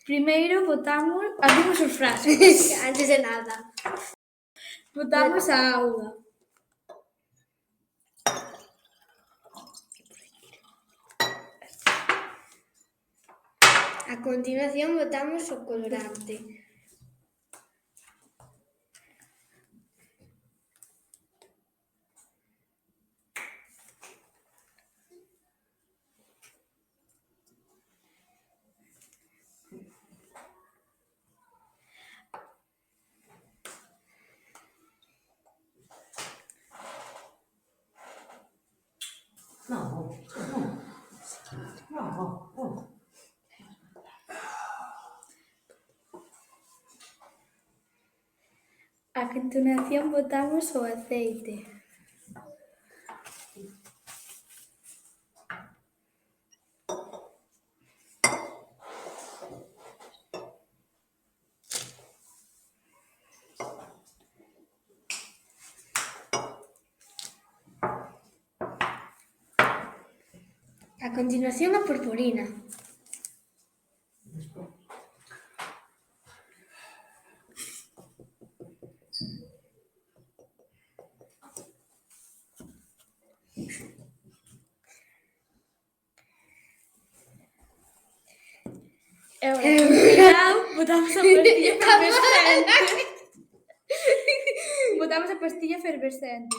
Primeiro botamos, abrimos os frascos. Antes de nada. Botamos a auga. A continuación botamos o colorante. A continuación botamos o aceite. A continuación a purpurina. E agora, con cuidado, botamos a pastilla efervescente. Botamos a pastilla efervescente.